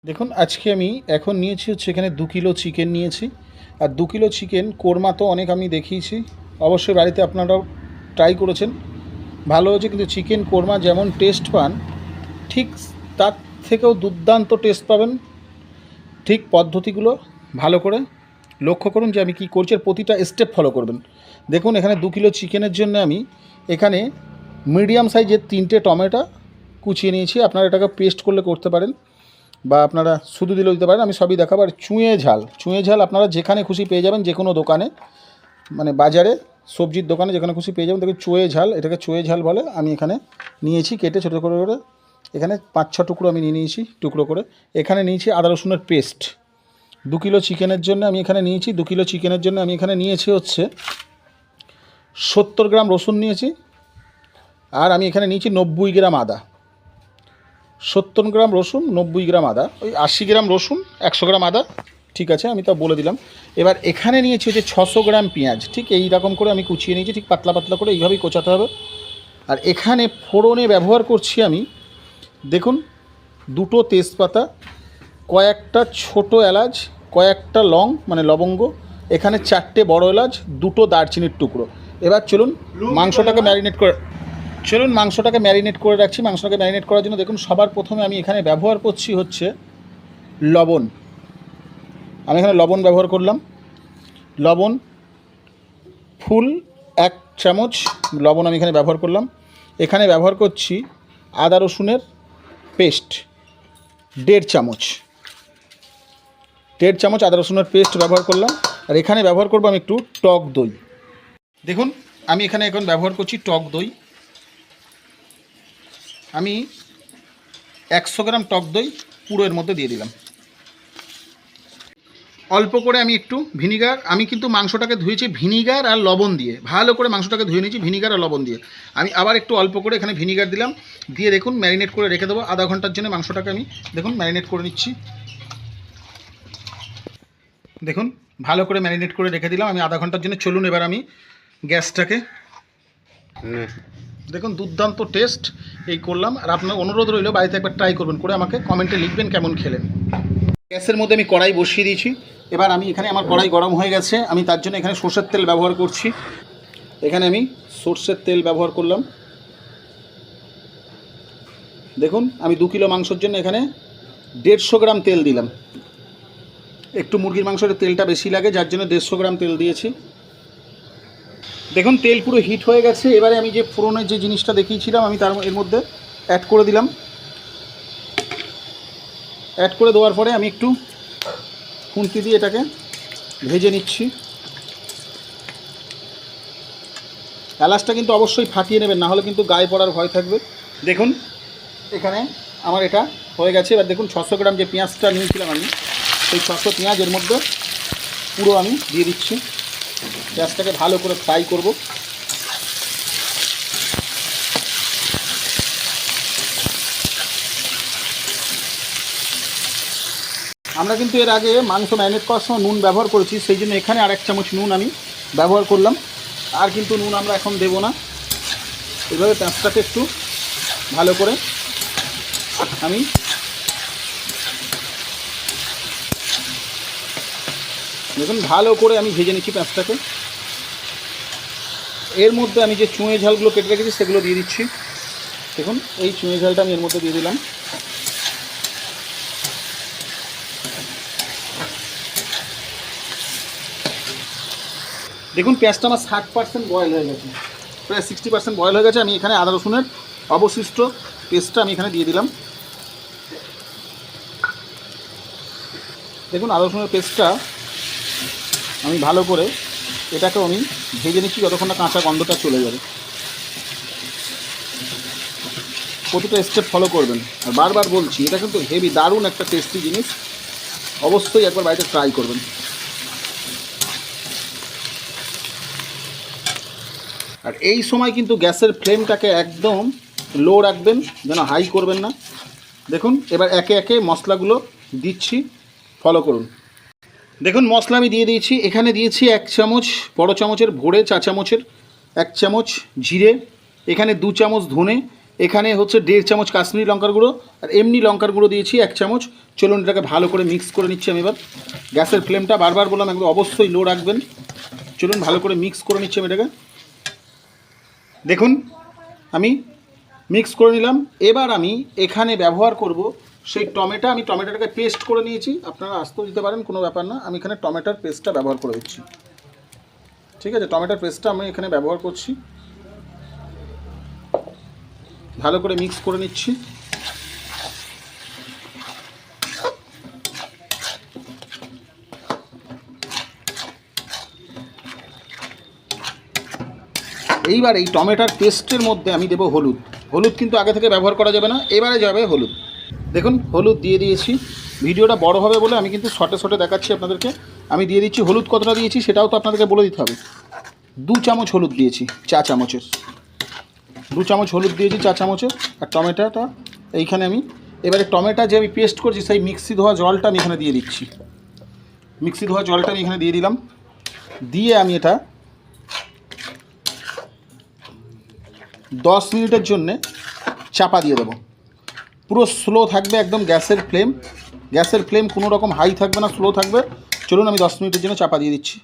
দেখুন আজকে আমি এখন নিয়েছি হচ্ছে এখানে 2 কিলো চিকেন নিয়েছি। আর 2 কিলো চিকেন কোরমা তো অনেক আমি দেখিয়েছি, অবশ্যই বাড়িতে আপনারাও ট্রাই করেছেন, ভালো হয়েছে। কিন্তু চিকেন কোরমা যেমন টেস্ট পান ঠিক তার থেকেও দুর্দান্ত টেস্ট পাবেন। ঠিক পদ্ধতিগুলো ভালো করে লক্ষ্য করুন যে আমি কী করছি, আর প্রতিটা স্টেপ ফলো করবেন। দেখুন এখানে 2 কিলো চিকেনের জন্য আমি এখানে মিডিয়াম সাইজের 3টে টমেটো কুচিয়ে নিয়েছি। আপনারা এটাকে পেস্ট করলে করতে পারেন বা আপনারা শুধু দিলেও দিতে পারেন, আমি সবই দেখাবো। আর চুঁয়ে ঝাল আপনারা যেখানে খুশি পেয়ে যাবেন, যে কোনো দোকানে, মানে বাজারে, সবজির দোকানে যেখানে খুশি পেয়ে যাবেন। দেখুন চুঁয়ে ঝাল, এটাকে চুঁয়ে ঝাল বলে। আমি এখানে নিয়েছি কেটে ছোটো করে করে, এখানে 5-6 টুকরো আমি নিয়ে নিয়েছি টুকরো করে। এখানে নিয়েছি আদা রসুনের পেস্ট। 2 কিলো চিকেনের জন্য আমি এখানে নিয়েছি 2 কিলো চিকেনের জন্য আমি এখানে নিয়েছি হচ্ছে 70 গ্রাম রসুন নিয়েছি। আর আমি এখানে নিয়েছি 90 গ্রাম আদা। 70 গ্রাম রসুন, 90 গ্রাম আদা, ওই 80 গ্রাম রসুন, 100 গ্রাম আদা, ঠিক আছে, আমি তা বলে দিলাম। এবার এখানে নিয়েছি হচ্ছে 600 গ্রাম পেঁয়াজ, ঠিক এই রকম করে আমি কুচিয়ে নিয়েছি, ঠিক পাতলা পাতলা করে এইভাবেই কোচাতে হবে। আর এখানে ফোড়নে ব্যবহার করছি আমি, দেখুন, 2টো তেজপাতা, কয়েকটা ছোটো এলাচ, কয়েকটা লং মানে লবঙ্গ, এখানে 4টে বড় এলাচ, 2টো দারচিনির টুকরো। এবার চলুন মাংসটাকে ম্যারিনেট করে রাখছি। মাংসটাকে ম্যারিনেট করার জন্য দেখুন সবার প্রথমে আমি এখানে ব্যবহার করছি হচ্ছে লবণ। আমি এখানে লবণ ব্যবহার করলাম, লবণ ফুল 1 চামচ লবণ আমি এখানে ব্যবহার করলাম। এখানে ব্যবহার করছি আদা রসুনের পেস্ট 1.5 চামচ, 1.5 চামচ আদা রসুনের পেস্ট ব্যবহার করলাম। আর এখানে ব্যবহার করবো আমি একটু টক দই। দেখুন আমি এখানে এখন ব্যবহার করছি টক দই। আমি 100 গ্রাম টক দই পুরো এর মধ্যে দিয়ে দিলাম। অল্প করে আমি একটু ভিনিগার, আমি কিন্তু মাংসটাকে ধুয়েছি ভিনিগার আর লবণ দিয়ে, ভালো করে মাংসটাকে ধুয়ে নিয়েছি ভিনিগার আর লবণ দিয়ে। আমি আবার একটু অল্প করে এখানে ভিনিগার দিলাম, দিয়ে দেখুন ম্যারিনেট করে রেখে দেবো আধা ঘন্টার জন্য। মাংসটাকে আমি দেখুন ম্যারিনেট করে নিচ্ছি। দেখুন ভালো করে ম্যারিনেট করে রেখে দিলাম আমি আধা ঘন্টার জন্য। চলুন এবার আমি গ্যাসটাকে, দেখুন দুর্দান্ত টেস্ট এই করলাম। আর আপনার অনুরোধ রইল বাড়িতে একবার ট্রাই করবেন, করে আমাকে কমেন্টে লিখবেন কেমন খেলেন। গ্যাসের মধ্যে আমি কড়াই বসিয়ে দিয়েছি। এবার আমি এখানে, আমার কড়াই গরম হয়ে গেছে, আমি তার জন্য এখানে সরষের তেল ব্যবহার করছি। এখানে আমি সরষের তেল ব্যবহার করলাম। দেখুন আমি 2 কিলো মাংসের জন্য এখানে 150 গ্রাম তেল দিলাম। একটু মুরগির মাংসের তেলটা বেশি লাগে, যার জন্য 150 গ্রাম তেল দিয়েছি। দেখুন তেল পুরো হিট হয়ে গেছে। এবারে আমি যে ফোড়নের যে জিনিসটা দেখিয়েছিলাম আমি এর মধ্যে অ্যাড করে দিলাম। অ্যাড করে দেওয়ার পরে আমি একটু খুন্তি দিয়ে এটাকে ভেজে নিচ্ছি। এলাচটা কিন্তু অবশ্যই ফাটিয়ে নেবেন, না হলে কিন্তু গায়ে পড়ার ভয় থাকবে। দেখুন এখানে আমার এটা হয়ে গেছে। এবার দেখুন 600 গ্রাম যে পেঁয়াজটা নিয়েছিলাম আমি, সেই 600 পেঁয়াজ এর মধ্যে পুরো আমি দিয়ে দিচ্ছি। পেঁয়াজটাকে ভালো করে ফ্রাই করব। আমরা কিন্তু এর আগে মাংস ম্যারিনেট করার সময় নুন ব্যবহার করেছি, সেই জন্য এখানে আর 1 চামচ নুন আমি ব্যবহার করলাম। আর কিন্তু নুন আমরা এখন দেব না। এইভাবে পেঁয়াজটাকে একটু ভালো করে আমি দেখুন ভালো করে আমি ভেজে নিচ্ছি পেঁয়াজটাকে। এর মধ্যে আমি যে চুঁয়ে ঝালগুলো কেটে রেখেছি সেগুলো দিয়ে দিচ্ছি। দেখুন এই চুঁয়ে ঝালটা আমি এর মধ্যে দিয়ে দিলাম। দেখুন পেঁয়াজটা আমার 60% বয়েল হয়ে গেছে, প্রায় 60% বয়েল হয়ে গেছে। আমি এখানে আদা রসুনের অবশিষ্ট পেস্টটা আমি এখানে দিয়ে দিলাম। দেখুন আদা রসুনের পেস্টটা আমি ভালো করে এটাকেও আমি ভেজে নিচ্ছি যতক্ষণ না কাঁচা গন্ধটা চলে যাবে। প্রতিটা স্টেপ ফলো করবেন। আর বারবার বলছি এটা কিন্তু হেভি দারুণ একটা টেস্টি জিনিস, অবশ্যই একবার বাড়িতে ট্রাই করবেন। আর এই সময় কিন্তু গ্যাসের ফ্লেমটাকে একদম লো রাখবেন, যেন হাই করবেন না। দেখুন এবার একে একে মশলাগুলো দিচ্ছি, ফলো করুন। দেখুন মশলা আমি দিয়ে দিয়েছি। এখানে দিয়েছি 1 চামচ, বড় চামচের ভরে 4 চামচের 1 চামচ জিরে, এখানে 2 চামচ ধনে, এখানে হচ্ছে 1.5 চামচ কাশ্মীরি লঙ্কার গুঁড়ো, আর এমনি লঙ্কার গুঁড়ো দিয়েছি 1 চামচ। চলুন এটাকে ভালো করে মিক্স করে নিচ্ছি আমি এবার। গ্যাসের ফ্লেমটা বারবার বললাম একদম অবশ্যই লো রাখবেন। চলুন ভালো করে মিক্স করে নিচ্ছি আমি এটাকে। দেখুন আমি মিক্স করে নিলাম। এবার আমি এখানে ব্যবহার করব সেই টমেটো। আমি টমেটোটাকে পেস্ট করে নিয়েছি, আপনারা আস্তেও দিতে পারেন, কোনো ব্যাপার না। আমি এখানে টমেটোর পেস্টটা ব্যবহার করে দিচ্ছি। ঠিক আছে, টমেটোর পেস্টটা আমি এখানে ব্যবহার করছি। ভালো করে মিক্স করে নিচ্ছি। এইবার এই টমেটোর পেস্টের মধ্যে আমি দেবো হলুদ। হলুদ কিন্তু আগে থেকে ব্যবহার করা যাবে না, এবারে যাবে হলুদ। দেখুন হলুদ দিয়ে দিয়েছি। ভিডিওটা বড় হবে বলে আমি কিন্তু শর্টে শর্টে দেখাচ্ছি আপনাদেরকে। আমি দিয়ে দিচ্ছি হলুদ। কতটা দিয়েছি সেটাও তো আপনাদেরকে বলে দিতে হবে। 2 চামচ হলুদ দিয়েছি, চা চামচের 2 চামচ হলুদ দিয়েছি চা চামচের। আর টমেটোটা এইখানে আমি এবারে টমেটো যে আমি পেস্ট করছি সেই মিক্সি ধোয়া জলটা আমি এখানে দিয়ে দিচ্ছি। মিক্সি ধোয়া জলটা আমি এখানে দিয়ে দিলাম। দিয়ে আমি এটা 10 মিনিটের জন্যে চাপা দিয়ে দেবো। পুরো স্লো থাকবে একদম গ্যাসের ফ্লেম। গ্যাসের ফ্লেম কোনো রকম হাই থাকবে না, স্লো থাকবে। চলুন আমি 10 মিনিটের জন্য চাপা দিয়ে দিচ্ছি।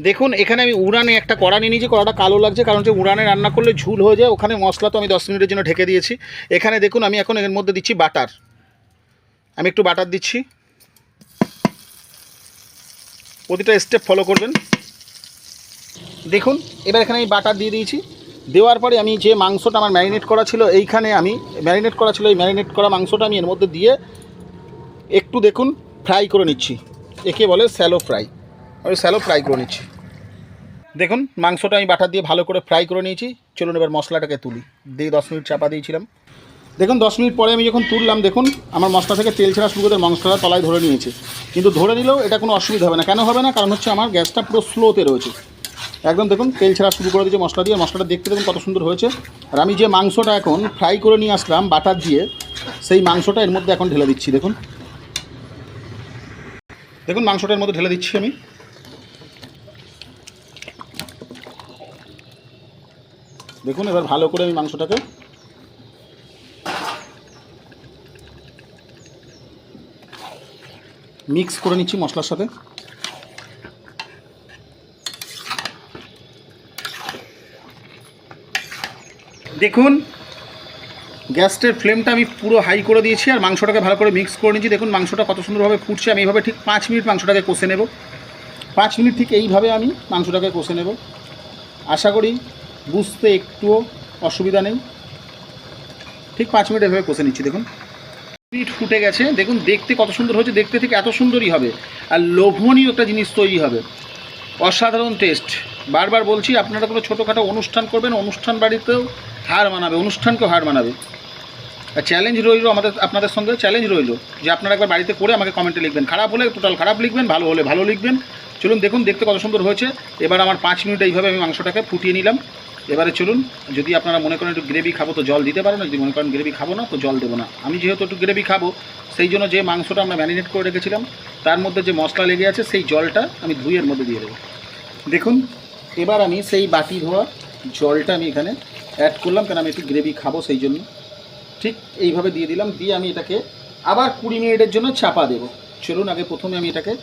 দেখুন এখানে আমি উড়ানে একটা কড়া নিয়ে নিয়েছি। কড়াটা কালো লাগছে কারণ হচ্ছে উড়ানে রান্না করলে ঝুল হয়ে যায়। ওখানে মশলা তো আমি 10 মিনিটের জন্য ঢেকে দিয়েছি। এখানে দেখুন আমি এখন এর মধ্যে দিচ্ছি বাটার। আমি একটু বাটার দিচ্ছি। প্রতিটা স্টেপ ফলো করবেন। দেখুন এবার এখানে আমি বাটার দিয়ে দিয়েছি। দেওয়ার পরে আমি যে মাংসটা আমার ম্যারিনেট করা ছিল, এইখানে আমি ম্যারিনেট করা ছিল, এই ম্যারিনেট করা মাংসটা আমি এর মধ্যে দিয়ে একটু দেখুন ফ্রাই করে নিচ্ছি। একে বলে স্যালো ফ্রাই। আমি স্যালো ফ্রাই করে নিচ্ছি। দেখুন মাংসটা আমি বাটার দিয়ে ভালো করে ফ্রাই করে নিয়েছি। চলুন এবার মশলাটাকে তুলি। দিয়ে 10 মিনিট চাপা দিয়েছিলাম। দেখুন 10 মিনিট পরে আমি যখন তুললাম, দেখুন আমার মশলা থেকে তেল ছাড়া শুরু করে মশলাটা তলায় ধরে নিয়েছে। কিন্তু ধরে নিলেও এটা কোনো অসুবিধা হবে না। কেন হবে না? কারণ হচ্ছে আমার গ্যাসটা পুরো স্লোতে রয়েছে। একদম দেখুন তেল ছাড়া শুরু করে দিয়েছে মশলা দিয়ে। মশলাটা দেখতে দেখুন কত সুন্দর হয়েছে। আর আমি যে মাংসটা এখন ফ্রাই করে নিয়ে আসলাম বাটার দিয়ে, সেই মাংসটা এর মধ্যে এখন ঢেলে দিচ্ছি। দেখুন দেখুন মাংসটা এর মধ্যে ঢেলে দিচ্ছি আমি। দেখুন এবার ভালো করে আমি মাংসটাকে মিক্স করে নিচ্ছি মশলার সাথে। দেখুন গ্যাসের ফ্লেমটা আমি পুরো হাই করে দিয়েছি আর মাংসটাকে ভালো করে মিক্স করে নিচ্ছি। দেখুন মাংসটা কত সুন্দরভাবে ফুটছে। আমি এইভাবে ঠিক 5 মিনিট মাংসটাকে কষে নেব। 5 মিনিট ঠিক এইভাবে আমি মাংসটাকে কষে নেব। আশা করি বুঝতে একটুও অসুবিধা নেই। ঠিক 5 মিনিট এভাবে কষে নিচ্ছি। দেখুন মিনিট ফুটে গেছে। দেখুন দেখতে কত সুন্দর হয়েছে। দেখতে থেকে এত সুন্দরই হবে আর লোভনীয় একটা জিনিস তৈরি হবে। অসাধারণ টেস্ট। বারবার বলছি আপনারা কোনো ছোটোখাটো অনুষ্ঠান করবেন, অনুষ্ঠান বাড়িতেও হার মানাবে, অনুষ্ঠানকেও হার মানাবে। আর চ্যালেঞ্জ রইল আপনাদের সঙ্গে চ্যালেঞ্জ রইল যে আপনারা একবার বাড়িতে করে আমাকে কমেন্টে লিখবেন। খারাপ হলে টোটাল খারাপ লিখবেন, ভালো হলে ভালো লিখবেন। চলুন দেখুন দেখতে কত সুন্দর হয়েছে। এবার আমার 5 মিনিট এইভাবে আমি মাংসটাকে ফুটিয়ে নিলাম। এবারে চলুন, যদি আপনারা মনে করেন একটু গ্রেভি খাবো তো জল দিতে পারেন, যদি মনে করেন গ্রেভি খাবো না তো জল দেবো না। আমি যেহেতু একটু গ্রেভি খাবো সেই জন্য যে মাংসটা আমরা ম্যারিনেট করে রেখেছিলাম তার মধ্যে যে মশলা লেগে আছে সেই জলটা আমি ধুইয়ের মধ্যে দিয়ে দেবো। দেখুন এবার আমি সেই বাটি ধোয়া জলটা আমি এখানে অ্যাড করলাম, কারণ আমি একটু গ্রেভি খাবো সেই জন্য। ঠিক এইভাবে দিয়ে দিলাম। দিয়ে আমি এটাকে আবার 20 মিনিটের জন্য চাপা দেবো। চলুন আগে প্রথমে আমি এটাকে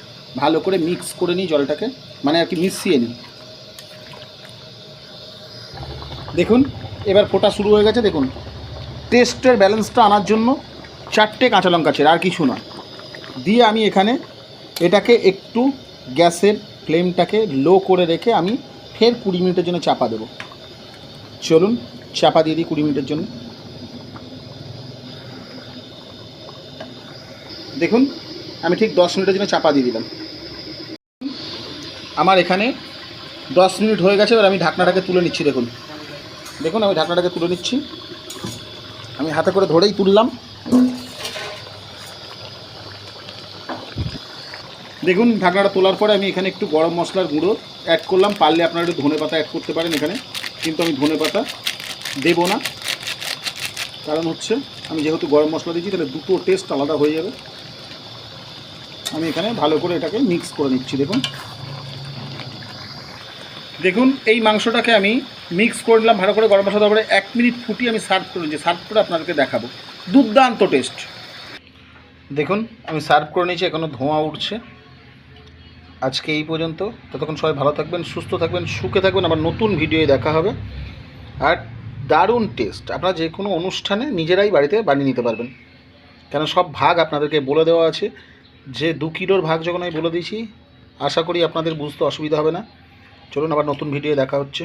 ভালো করে মিক্স করে নিই জলটাকে, মানে আর কি মিশিয়ে নিই। দেখুন এবার ফোটা শুরু হয়ে গেছে। দেখুন টেস্টের ব্যালেন্সটা আনার জন্য 4টে কাঁচা লঙ্কা ছেড়ে, আর কিছু না। দিয়ে আমি এখানে এটাকে একটু গ্যাসের ফ্লেমটাকে লো করে রেখে আমি ফের 20 মিনিটের জন্য চাপা দেবো। চলুন চাপা দিয়ে দিই 20 মিনিটের জন্য। দেখুন আমি ঠিক 10 মিনিটের জন্য চাপা দিয়ে দিলাম। আমার এখানে 10 মিনিট হয়ে গেছে। এবার আমি ঢাকনাটাকে তুলে নিচ্ছি। দেখুন দেখুন আমি ঢাকনাটাকে তুলে নিচ্ছি। আমি হাতে করে ধরেই তুললাম। দেখুন ঢাকনাটা তোলার পরে আমি এখানে একটু গরম মশলার গুঁড়ো অ্যাড করলাম। পারলে আপনারা একটু ধনেপাতা অ্যাড করতে পারেন এখানে, কিন্তু আমি ধনেপাতা দেবো না। কারণ হচ্ছে আমি যেহেতু গরম মশলা দিচ্ছি তাহলে দুটো টেস্ট আলাদা হয়ে যাবে। আমি এখানে ভালো করে এটাকে মিক্স করে নিচ্ছি। দেখুন দেখুন এই মাংসটাকে আমি মিক্স করে নিলাম ভালো করে, গরম মশলা দেওয়ার পরে 1 মিনিট ফুটিয়ে আমি সার্ভ করে নিয়েছি। সার্ভ করে আপনাদেরকে দেখাবো, দুর্দান্ত টেস্ট। দেখুন আমি সার্ভ করে নিয়েছি, এখনও ধোঁয়া উঠছে। আজকে এই পর্যন্ত, ততক্ষণ সবাই ভালো থাকবেন, সুস্থ থাকবেন, সুখে থাকবেন। আবার নতুন ভিডিওয়ে দেখা হবে। আর দারুণ টেস্ট, আপনারা যে কোনো অনুষ্ঠানে নিজেরাই বাড়িতে বানিয়ে নিতে পারবেন, কেন সব ভাগ আপনাদেরকে বলে দেওয়া আছে। যে 2 কিলোর ভাগ যখন আমি বলে দিয়েছি, আশা করি আপনাদের বুঝতে অসুবিধা হবে না। চলুন আবার নতুন ভিডিওয়ে দেখা হচ্ছে।